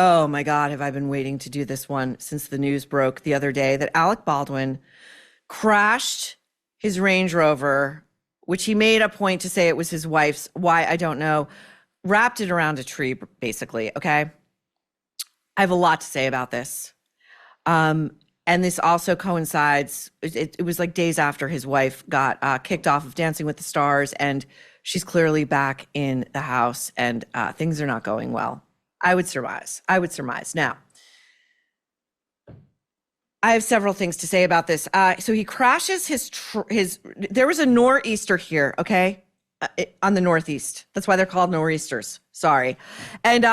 Oh my God, have I been waiting to do this one since the news broke the other day that Alec Baldwin crashed his Range Rover, which he made a point to say it was his wife's. Why, I don't know. Wrapped it around a tree, basically. Okay. I have a lot to say about this. And this also coincides. It was like days after his wife got kicked off of Dancing with the Stars, and she's clearly back in the house, and things are not going well. I would surmise. Now, I have several things to say about this. So he crashes his, there was a nor'easter here, okay? On the Northeast. That's why they're called nor'easters. Sorry. And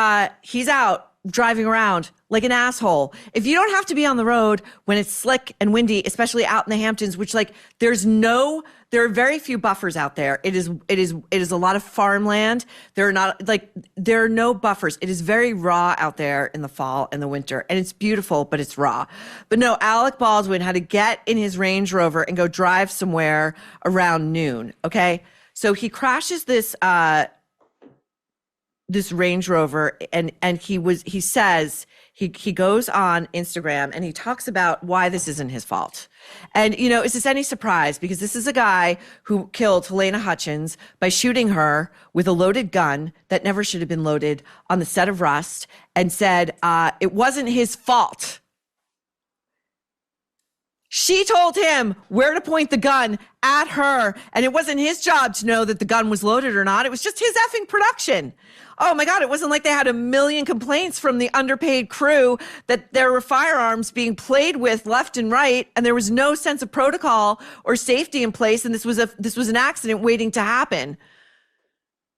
he's out driving around like an asshole. If you don't have to be on the road when it's slick and windy, especially out in the Hamptons, which like there are very few buffers out there. It is a lot of farmland. There are no buffers. It is very raw out there in the fall and the winter, and it's beautiful, but it's raw. But no, Alec Baldwin had to get in his Range Rover and go drive somewhere around noon. Okay. So he crashes this Range Rover, and he says he goes on Instagram and he talks about why this isn't his fault. And, you know, is this any surprise? Because this is a guy who killed Helena Hutchins by shooting her with a loaded gun that never should have been loaded on the set of Rust, and said it wasn't his fault. She told him where to point the gun at her, and it wasn't his job to know that the gun was loaded or not. It was just his effing production. Oh my God, it wasn't like they had a million complaints from the underpaid crew that there were firearms being played with left and right, and there was no sense of protocol or safety in place, and this was an accident waiting to happen.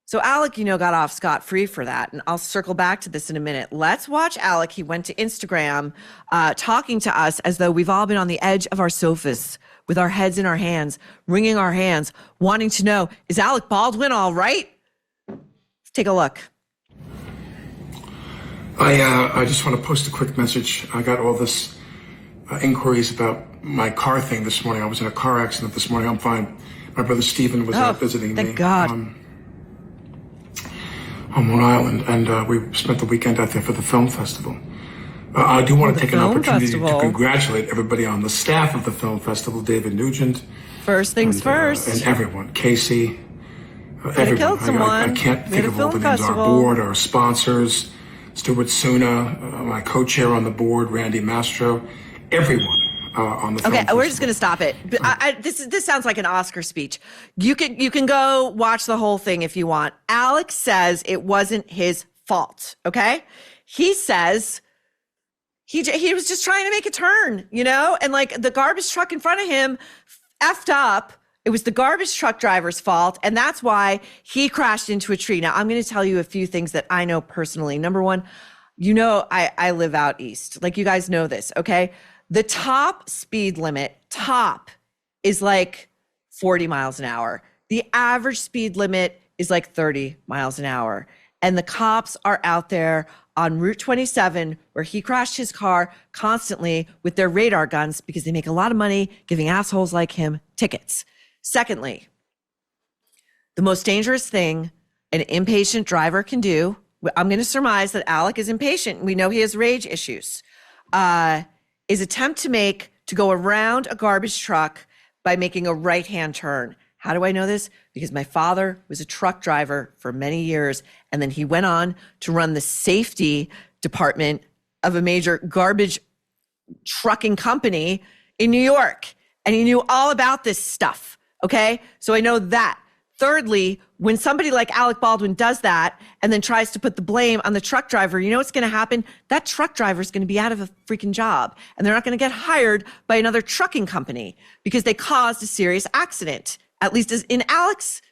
So Alec, got off scot-free for that, and I'll circle back to this in a minute. Let's watch Alec. He went to Instagram talking to us as though we've all been on the edge of our sofas with our heads in our hands, wringing our hands, wanting to know, is Alec Baldwin all right? Let's take a look. I just want to post a quick message. I got all this inquiries about my car thing this morning. I was in a car accident this morning. I'm fine. My brother Stephen was out visiting me. Thank God. On Long Island, and we spent the weekend out there for the film festival. I do want to take an opportunity to congratulate everybody on the staff of the film festival, David Nugent. First things first. And everyone, Casey, everyone. Killed someone. I can't think of all the names. Our board, our sponsors, Stuart Suna, my co-chair on the board, Randy Mastro, everyone. On the okay, we're just going to stop it. This sounds like an Oscar speech. You can go watch the whole thing if you want. Alex says it wasn't his fault. Okay, he says he was just trying to make a turn, and like the garbage truck in front of him effed up. It was the garbage truck driver's fault, and that's why he crashed into a tree. Now, I'm going to tell you a few things that I know personally. Number one, I live out east. Like, you guys know this, okay? The top speed limit, is like 40 miles an hour. The average speed limit is like 30 miles an hour. And the cops are out there on Route 27, where he crashed his car, constantly with their radar guns, because they make a lot of money giving assholes like him tickets. Secondly, the most dangerous thing an impatient driver can do, I'm going to surmise that Alec is impatient. We know he has rage issues. Is attempt to go around a garbage truck by making a right-hand turn. How do I know this? Because my father was a truck driver for many years, and then he went on to run the safety department of a major garbage trucking company in New York, and he knew all about this stuff, okay? So I know that. Thirdly, when somebody like Alec Baldwin does that and then tries to put the blame on the truck driver, you know what's going to happen? That truck driver is going to be out of a freaking job, and they're not going to get hired by another trucking company because they caused a serious accident. At least as in Alex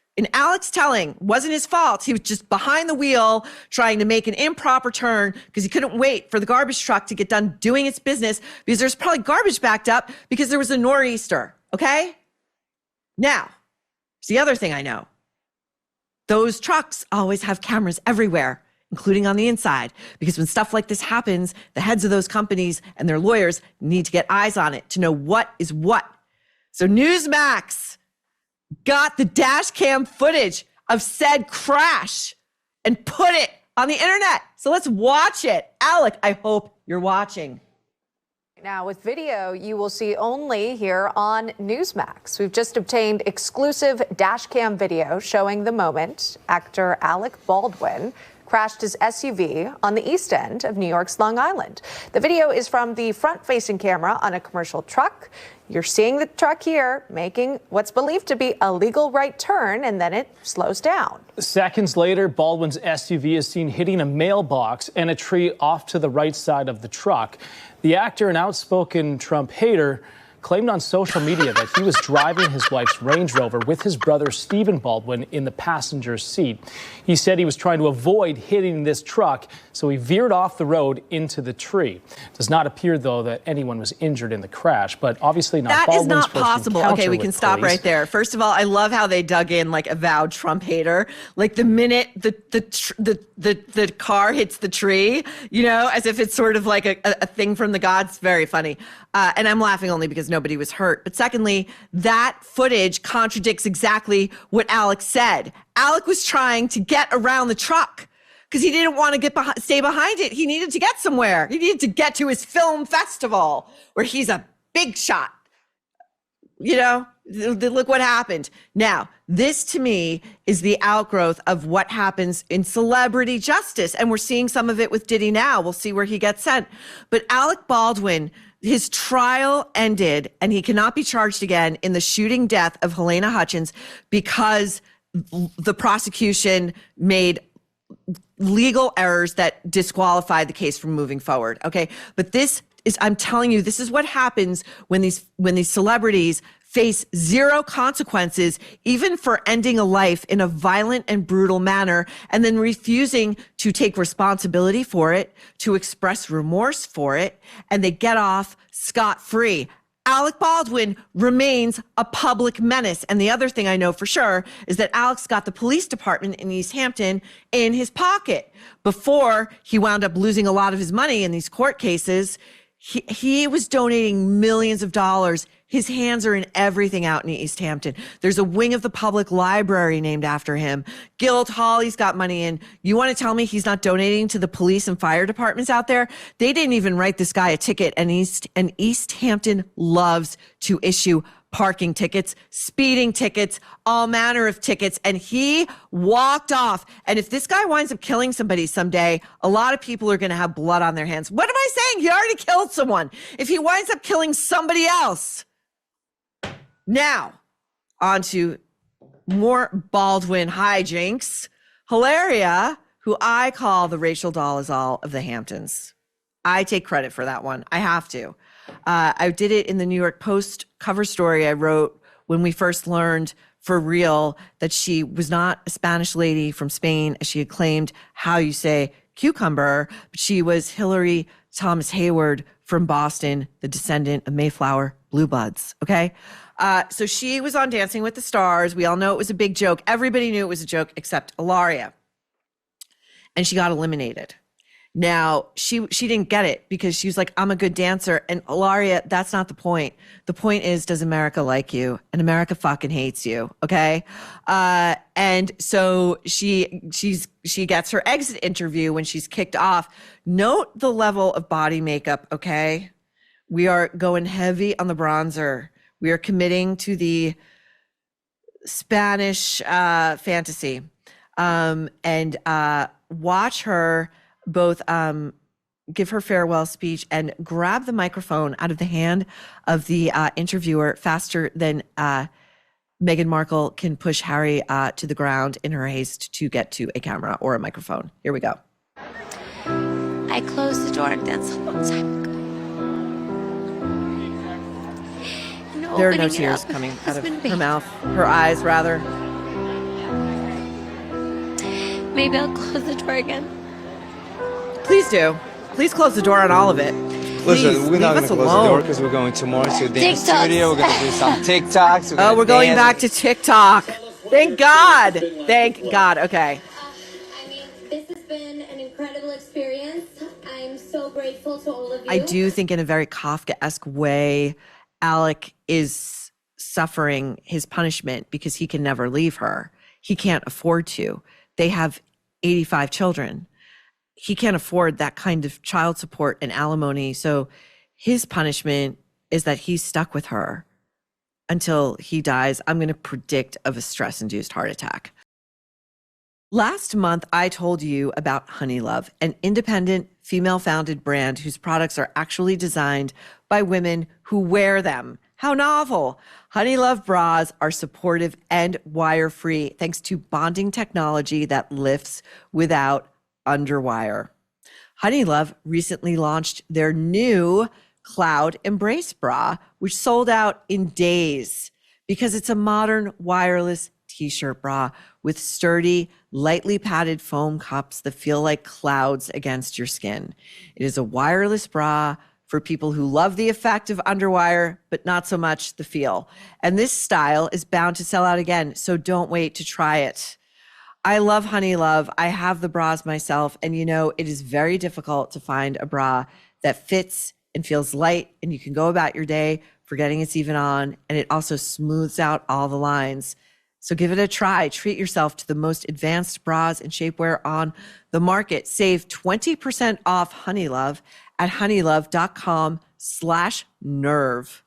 telling, wasn't his fault. He was just behind the wheel trying to make an improper turn because he couldn't wait for the garbage truck to get done doing its business, because there's probably garbage backed up because there was a nor'easter, okay? Now, the other thing I know, those trucks always have cameras everywhere, including on the inside, because when stuff like this happens, the heads of those companies and their lawyers need to get eyes on it to know what is what. So Newsmax got the dash cam footage of said crash and put it on the internet. So let's watch it. Alec, I hope you're watching. Now, with video, you will see only here on Newsmax. We've just obtained exclusive dashcam video showing the moment actor Alec Baldwin crashed his SUV on the east end of New York's Long Island. The video is from the front-facing camera on a commercial truck. You're seeing the truck here making what's believed to be a legal right turn, and then it slows down. Seconds later, Baldwin's SUV is seen hitting a mailbox and a tree off to the right side of the truck. The actor, an outspoken Trump hater, claimed on social media that he was driving his wife's Range Rover with his brother Stephen Baldwin in the passenger seat. He said he was trying to avoid hitting this truck, so he veered off the road into the tree. It does not appear, though, that anyone was injured in the crash, but obviously not That Baldwin's is not first possible. encounter Okay, we with can stop police. right there. First of all, I love how they dug in like avowed Trump hater. Like the minute the car hits the tree, you know, as if it's sort of like a thing from the gods. Very funny. And I'm laughing only because nobody was hurt. But secondly, that footage contradicts exactly what Alec said. Alec was trying to get around the truck because he didn't want to stay behind it. He needed to get somewhere. He needed to get to his film festival where he's a big shot. You know, look what happened. Now, this to me is the outgrowth of what happens in celebrity justice. And we're seeing some of it with Diddy now. We'll see where he gets sent. But Alec Baldwin, his trial ended and he cannot be charged again in the shooting death of Helena Hutchins because the prosecution made legal errors that disqualified the case from moving forward. Okay. But this is, I'm telling you, this is what happens when these celebrities face zero consequences, even for ending a life in a violent and brutal manner, and then refusing to take responsibility for it, to express remorse for it, and they get off scot-free. Alec Baldwin remains a public menace. And the other thing I know for sure is that Alec's got the police department in East Hampton in his pocket. Before he wound up losing a lot of his money in these court cases, he was donating millions of dollars. His hands are in everything out in East Hampton. There's a wing of the public library named after him. Guildhall, he's got money in. You want to tell me he's not donating to the police and fire departments out there? They didn't even write this guy a ticket, and East Hampton loves to issue parking tickets, speeding tickets, all manner of tickets, and he walked off. And if this guy winds up killing somebody someday, a lot of people are going to have blood on their hands. What am I saying? He already killed someone. If he winds up killing somebody else. Now, on to more Baldwin hijinks. Hilaria, who I call the Rachel Dolezal of the Hamptons. I take credit for that one. I have to. I did it in the New York Post cover story I wrote when we first learned for real that she was not a Spanish lady from Spain, as she had claimed how you say cucumber, but she was Hillary Thomas Hayward from Boston, the descendant of Mayflower Blue Bloods, okay? So she was on Dancing with the Stars. We all know it was a big joke. Everybody knew it was a joke except Hilaria. And she got eliminated. Now, she didn't get it because she was like, I'm a good dancer. And Hilaria, that's not the point. The point is, does America like you? And America fucking hates you, okay? And so she gets her exit interview when she's kicked off. Note the level of body makeup, okay? We are going heavy on the bronzer. We are committing to the Spanish fantasy. And watch her both give her farewell speech and grab the microphone out of the hand of the interviewer faster than Meghan Markle can push Harry to the ground in her haste to get to a camera or a microphone. Here we go. I closed the door and danced a long time ago. And There are no opening it tears up coming has out of been her painful. mouth, her eyes rather. Maybe I'll close the door again. Please do. Please close the door on all of it. Please, Listen, we're not leave going us to close the door alone. because we're going tomorrow to dance TikToks. studio. We're going to do some TikToks. We're going back to TikTok. Thank God. Thank God. Okay. I mean, this has been an incredible experience. I'm so grateful to all of you. I do think in a very Kafkaesque way, Alec is suffering his punishment because he can never leave her. He can't afford to. They have 85 children. he can't afford that kind of child support and alimony. So his punishment is that he's stuck with her until he dies. I'm going to predict of a stress-induced heart attack. Last month, I told you about Honey Love, an independent, female-founded brand whose products are actually designed by women who wear them. How novel. Honey Love bras are supportive and wire-free thanks to bonding technology that lifts without underwire. Honey Love recently launched their new Cloud Embrace bra, which sold out in days because it's a modern wireless t-shirt bra with sturdy, lightly padded foam cups that feel like clouds against your skin. It is a wireless bra for people who love the effect of underwire, but not so much the feel. And this style is bound to sell out again, so don't wait to try it. I love Honey Love. I have the bras myself, and it is very difficult to find a bra that fits and feels light, and you can go about your day forgetting it's even on, and it also smooths out all the lines. So give it a try. Treat yourself to the most advanced bras and shapewear on the market. Save 20% off Honey Love at honeylove.com/nerve.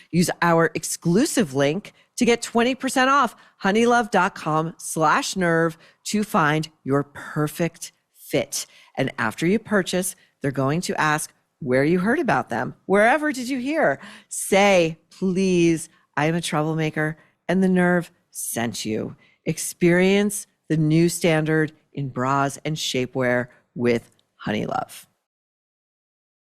Use our exclusive link to get 20% off honeylove.com/nerve to find your perfect fit. And after you purchase, they're going to ask where you heard about them. Wherever did you hear? Say, please, I am a troublemaker, and the Nerve sent you. Experience the new standard in bras and shapewear with Honey Love.